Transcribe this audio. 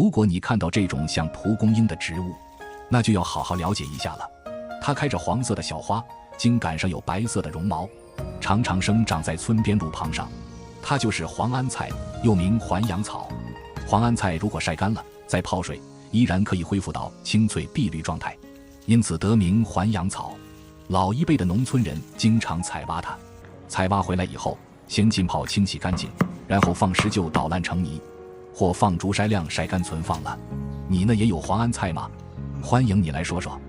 如果你看到这种像蒲公英的植物，那就要好好了解一下了。它开着黄色的小花，茎秆上有白色的绒毛，常常生长在村边路旁上。它就是黄安菜，又名环阳草。黄安菜如果晒干了再泡水，依然可以恢复到青翠碧绿状态，因此得名环阳草。老一辈的农村人经常采挖它，采挖回来以后，先浸泡清洗干净，然后放石臼捣烂成泥，或放竹筛晾晒干存放了。你那也有黄安菜吗？欢迎你来说说。